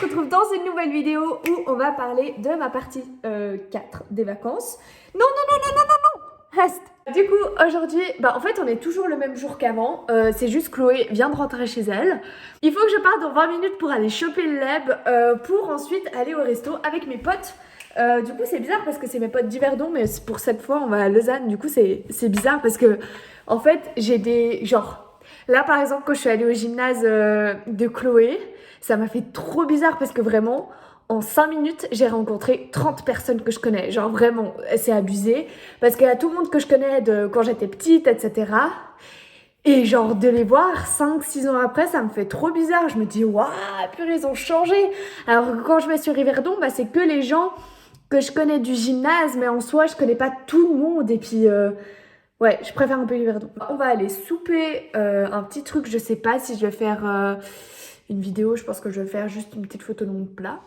se retrouve dans une nouvelle vidéo où on va parler de ma partie 4 des vacances. Non, non, non, non, non, non, non, reste. Du coup, aujourd'hui, en fait, on est toujours le même jour qu'avant. C'est juste Chloé vient de rentrer chez elle. Il faut que je parte dans 20 minutes pour aller choper le leb pour ensuite aller au resto avec mes potes. Du coup, c'est bizarre parce que c'est mes potes d'Yverdon, mais pour cette fois, on va à Lausanne. Du coup, c'est bizarre parce que, en fait, j'ai des... Genre, là, par exemple, quand je suis allée au gymnase de Chloé, ça m'a fait trop bizarre parce que vraiment, en 5 minutes, j'ai rencontré 30 personnes que je connais. Genre vraiment, c'est abusé. Parce qu'il y a tout le monde que je connais de quand j'étais petite, etc. Et genre de les voir 5-6 ans après, ça me fait trop bizarre. Je me dis, waouh, purée, ils ont changé. Alors que quand je vais sur Yverdon, c'est que les gens que je connais du gymnase, mais en soi, je connais pas tout le monde. Et puis, ouais, je préfère un peu Yverdon. On va aller souper un petit truc, je sais pas si je vais faire une vidéo, je pense que je vais faire juste une petite photo de mon plat.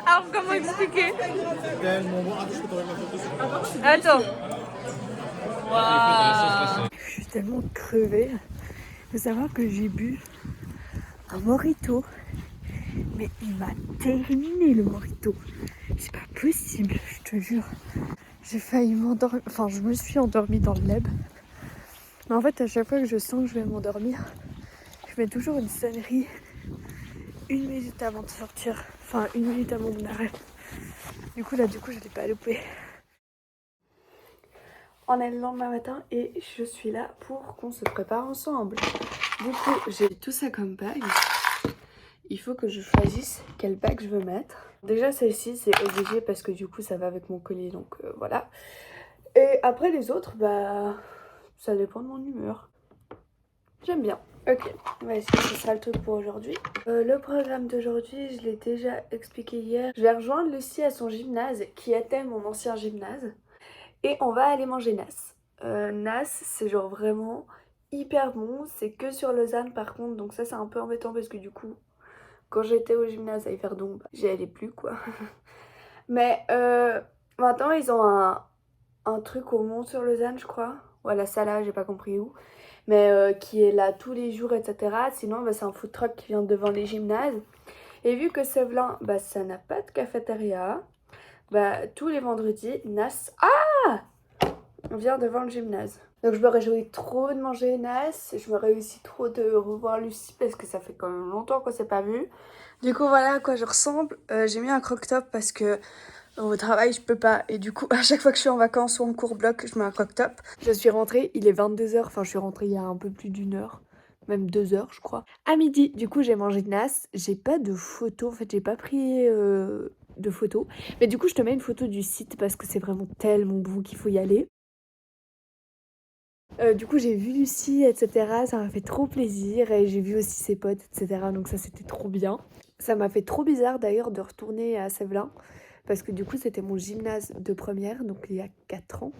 Alors comment expliquer? Attends. Waouh. Je suis tellement crevée. Il faut savoir que j'ai bu un mojito, mais il m'a terminé le mojito. C'est pas possible, je te jure. J'ai failli m'endormir, enfin je me suis endormie dans le leb. Mais en fait à chaque fois que je sens que je vais m'endormir, je mets toujours une sonnerie 1 minute avant de sortir. Enfin 1 minute avant mon arrêt. Du coup je l'ai pas loupé. On est le lendemain matin et je suis là pour qu'on se prépare ensemble. Du coup, j'ai tout ça comme bag. Il faut que je choisisse quel bag je veux mettre. Déjà, celle-ci, c'est obligé parce que du coup, ça va avec mon collier, donc voilà. Et après, les autres, ça dépend de mon humeur. J'aime bien. Ok, voici, ce sera le truc pour aujourd'hui. Le programme d'aujourd'hui, je l'ai déjà expliqué hier. Je vais rejoindre Lucie à son gymnase, qui était mon ancien gymnase. Et on va aller manger Nas. Nas, c'est genre vraiment hyper bon. C'est que sur Lausanne par contre, donc ça c'est un peu embêtant parce que du coup, quand j'étais au gymnase à Yverdon, j'y allais plus quoi. Mais maintenant ils ont un truc au Mont sur Lausanne, je crois. Ou à la Sala, j'ai pas compris où. Mais qui est là tous les jours, etc. Sinon, c'est un food truck qui vient devant les gymnases. Et vu que Sévelin, ça n'a pas de cafétéria, tous les vendredis, Nas... On vient devant le gymnase. Donc je me réjouis trop de manger Nas. Je me réussis trop de revoir Lucie parce que ça fait quand même longtemps qu'on s'est pas vu. Du coup voilà à quoi je ressemble. J'ai mis un croc-top parce que au travail je peux pas. Et du coup à chaque fois que je suis en vacances ou en cours bloc, je mets un croc-top. Je suis rentrée, il est 22h. Enfin je suis rentrée il y a un peu plus d'1 heure. Même 2 heures je crois. À midi, du coup j'ai mangé de Nas. J'ai pas de photos. En fait j'ai pas pris de photos. Mais du coup je te mets une photo du site parce que c'est vraiment tellement bon qu'il faut y aller. Du coup j'ai vu Lucie, etc. Ça m'a fait trop plaisir et j'ai vu aussi ses potes, etc. Donc ça c'était trop bien. Ça m'a fait trop bizarre d'ailleurs de retourner à Sévelin parce que du coup c'était mon gymnase de première, donc il y a 4 ans.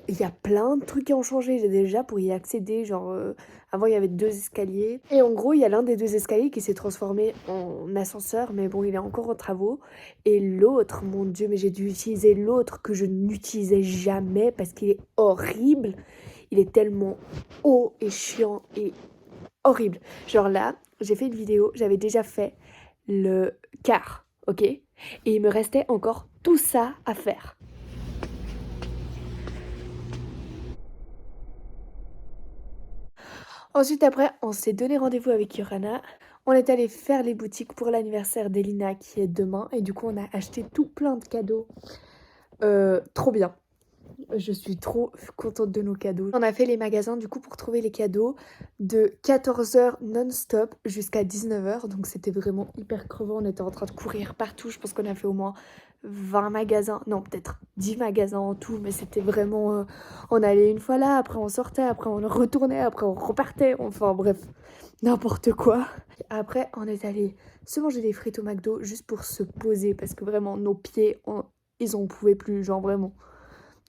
Et il y a plein de trucs qui ont changé. J'ai déjà pour y accéder, genre avant il y avait 2 escaliers. Et en gros il y a l'un des 2 escaliers qui s'est transformé en ascenseur, mais bon il est encore en travaux. Et l'autre, mon dieu, mais j'ai dû utiliser l'autre que je n'utilisais jamais parce qu'il est horrible. Il est tellement haut et chiant et horrible. Genre là, j'ai fait une vidéo, j'avais déjà fait le quart, ok? Et il me restait encore tout ça à faire. Ensuite, après, on s'est donné rendez-vous avec Yorana. On est allé faire les boutiques pour l'anniversaire d'Elina qui est demain. Et du coup, on a acheté tout plein de cadeaux. Trop bien. Je suis trop contente de nos cadeaux. On a fait les magasins du coup pour trouver les cadeaux de 14h non-stop jusqu'à 19h. Donc c'était vraiment hyper crevant. On était en train de courir partout. Je pense qu'on a fait au moins 20 magasins. Non, peut-être 10 magasins en tout. Mais c'était vraiment... on allait une fois là, après on sortait, après on retournait, après on repartait. Enfin bref, n'importe quoi. Après on est allé se manger des frites au McDo juste pour se poser. Parce que vraiment nos pieds, ils en pouvaient plus. Genre vraiment...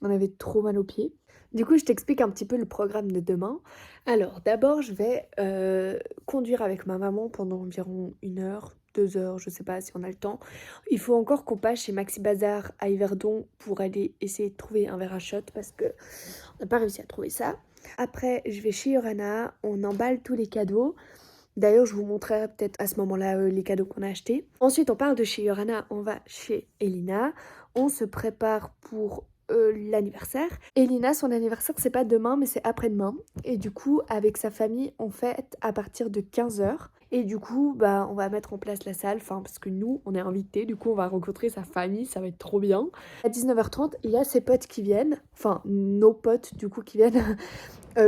on avait trop mal aux pieds. Du coup, je t'explique un petit peu le programme de demain. Alors, d'abord, je vais conduire avec ma maman pendant environ 1 heure, 2 heures, je sais pas si on a le temps. Il faut encore qu'on passe chez Maxi Bazar à Yverdon pour aller essayer de trouver un verre à shot parce que on n'a pas réussi à trouver ça. Après, je vais chez Yorana, on emballe tous les cadeaux. D'ailleurs, je vous montrerai peut-être à ce moment-là les cadeaux qu'on a achetés. Ensuite, on part de chez Yorana, on va chez Elina. On se prépare pour l'anniversaire. Elina, son anniversaire, c'est pas demain, mais c'est après-demain. Et du coup, avec sa famille, on fête à partir de 15h. Et du coup, bah, on va mettre en place la salle, enfin, parce que nous, on est invités, du coup, on va rencontrer sa famille, ça va être trop bien. À 19h30, il y a ses potes qui viennent, enfin, nos potes, du coup, qui viennent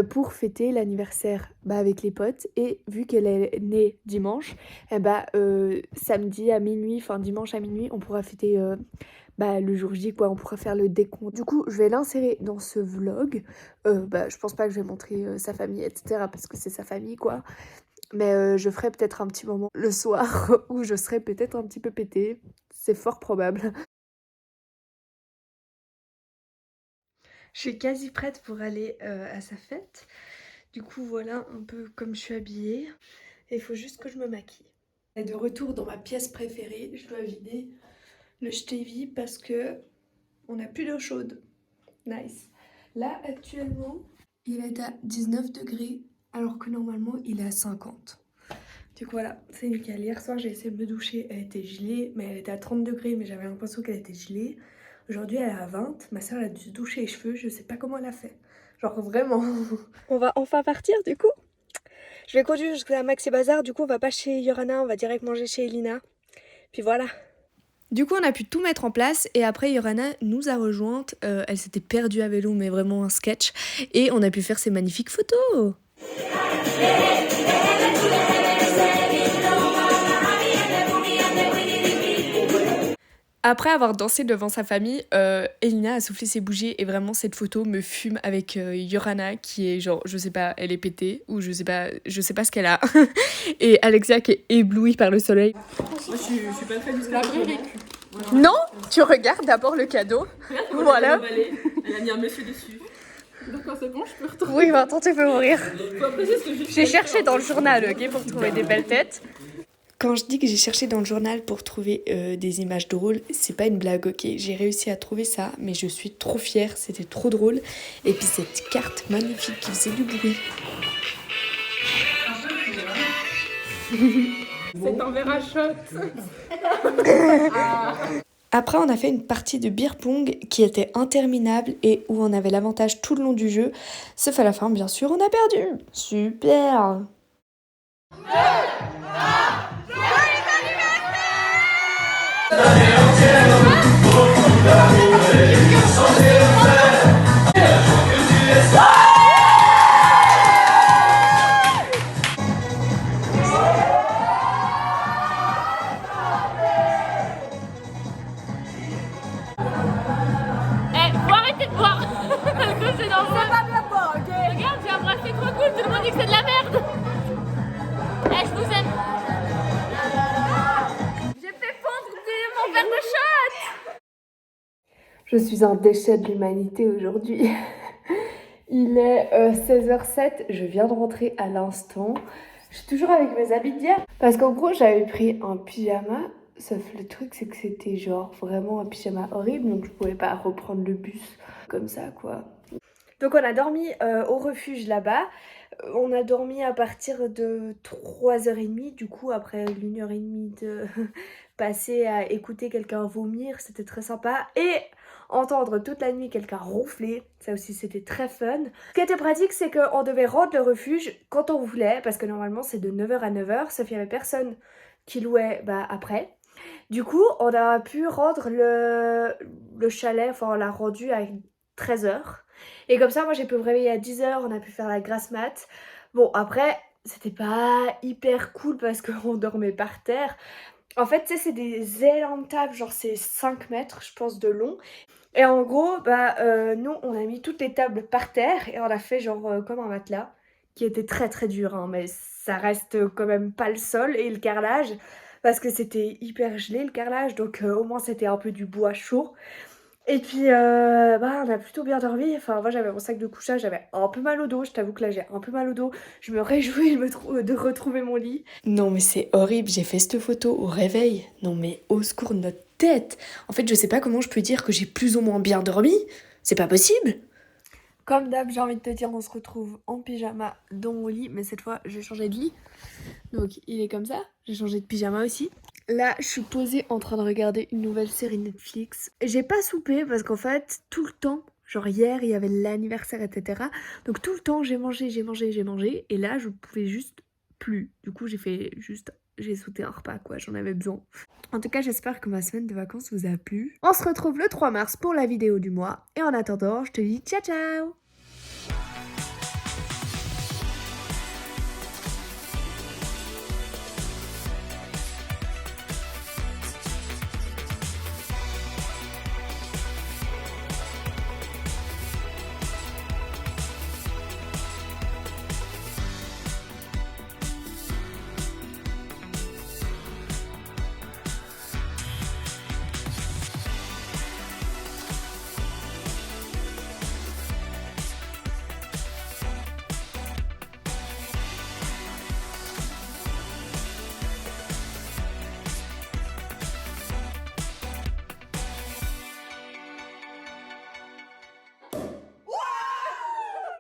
pour fêter l'anniversaire avec les potes. Et vu qu'elle est née dimanche, samedi à minuit, enfin dimanche à minuit, on pourra fêter le jour J, quoi, on pourra faire le décompte. Du coup, je vais l'insérer dans ce vlog. Je pense pas que je vais montrer sa famille, etc. parce que c'est sa famille, quoi. Mais je ferai peut-être un petit moment le soir où je serai peut-être un petit peu pétée. C'est fort probable. Je suis quasi prête pour aller à sa fête. Du coup, voilà un peu comme je suis habillée. Et il faut juste que je me maquille. Et de retour dans ma pièce préférée, je dois vider le Stevie parce que on n'a plus d'eau chaude. Nice. Là, actuellement, il est à 19 degrés alors que normalement, il est à 50. Du coup, voilà, c'est nickel. Hier soir, j'ai essayé de me doucher. Elle était gelée, mais elle était à 30 degrés, mais j'avais l'impression qu'elle était gelée. Aujourd'hui, elle est à 20. Ma soeur, elle a dû se doucher les cheveux. Je sais pas comment elle a fait. Genre, vraiment. On va enfin partir, du coup. Je vais conduire jusqu'à Maxi Bazar. Du coup, on va pas chez Yorana, on va direct manger chez Elina. Puis voilà. Du coup, on a pu tout mettre en place et après, Yorana nous a rejointes. Elle s'était perdue à vélo, mais vraiment un sketch. Et on a pu faire ces magnifiques photos. Après avoir dansé devant sa famille, Elina a soufflé ses bougies et vraiment cette photo me fume avec Yorana qui est genre, je sais pas, elle est pétée ou je sais pas ce qu'elle a. Et Alexia qui est éblouie par le soleil. Moi, je suis pas très jusqu'à la vraie récup. Voilà. Non, tu regardes d'abord le cadeau. Voilà. Elle a mis un monsieur dessus. D'accord, c'est bon, je peux retourner. Oui, maintenant tu peux mourir. Faut apprécier ce que J'ai cherché dans le journal, ok, pour trouver des belles têtes. Quand je dis que j'ai cherché dans le journal pour trouver des images drôles, c'est pas une blague, ok. J'ai réussi à trouver ça, mais je suis trop fière, c'était trop drôle. Et puis cette carte magnifique qui faisait du bruit. C'est un verre à shot. Après, on a fait une partie de beer pong qui était interminable et où on avait l'avantage tout le long du jeu. Sauf à la fin, bien sûr, on a perdu. Super. Faut arrêter de boire. Parce que c'est normal. C'est pas bien boire, ok. Regarde, j'ai embrassé trop cool. Tout le monde dit que c'est de la merde. Je vous aime. J'ai fait fondre mon verre de shot. Je suis un déchet de l'humanité aujourd'hui. Il est 16h07, je viens de rentrer à l'instant. Je suis toujours avec mes habits d'hier. Parce qu'en gros, j'avais pris un pyjama. Sauf le truc, c'est que c'était genre vraiment un pyjama horrible. Donc je pouvais pas reprendre le bus comme ça, quoi. Donc on a dormi au refuge là-bas. On a dormi à partir de 3h30. Du coup, après 1h30 de passer à écouter quelqu'un vomir, c'était très sympa. Et entendre toute la nuit quelqu'un ronfler, ça aussi c'était très fun. Ce qui était pratique, c'est qu'on devait rendre le refuge quand on voulait, parce que normalement c'est de 9h à 9h, sauf qu'il n'y avait personne qui louait après. Du coup, on a pu rendre le chalet, enfin on l'a rendu à 13h. Et comme ça, moi j'ai pu me réveiller à 10h, on a pu faire la grasse mat. Bon, après, c'était pas hyper cool parce qu'on dormait par terre. En fait, tu sais, c'est des énormes tables, genre c'est 5 mètres, je pense, de long. Et en gros, nous, on a mis toutes les tables par terre et on a fait genre comme un matelas qui était très très dur, hein, mais ça reste quand même pas le sol et le carrelage parce que c'était hyper gelé le carrelage, donc au moins c'était un peu du bois chaud. Et puis, on a plutôt bien dormi. Enfin, moi, j'avais mon sac de couchage, j'avais un peu mal au dos. Je t'avoue que là, j'ai un peu mal au dos. Je me réjouis de retrouver mon lit. Non mais c'est horrible, j'ai fait cette photo au réveil. Non mais au secours de notre tête. En fait je sais pas comment je peux dire que j'ai plus ou moins bien dormi. C'est pas possible. Comme d'hab, j'ai envie de te dire, on se retrouve en pyjama dans mon lit. Mais cette fois, j'ai changé de lit. Donc il est comme ça. J'ai changé de pyjama aussi. Là, je suis posée en train de regarder une nouvelle série Netflix. J'ai pas soupé parce qu'en fait, tout le temps, genre hier, il y avait l'anniversaire, etc. Donc tout le temps, j'ai mangé. Et là, je pouvais juste plus. Du coup, j'ai sauté un repas, quoi. J'en avais besoin. En tout cas, j'espère que ma semaine de vacances vous a plu. On se retrouve le 3 mars pour la vidéo du mois. Et en attendant, je te dis ciao ciao!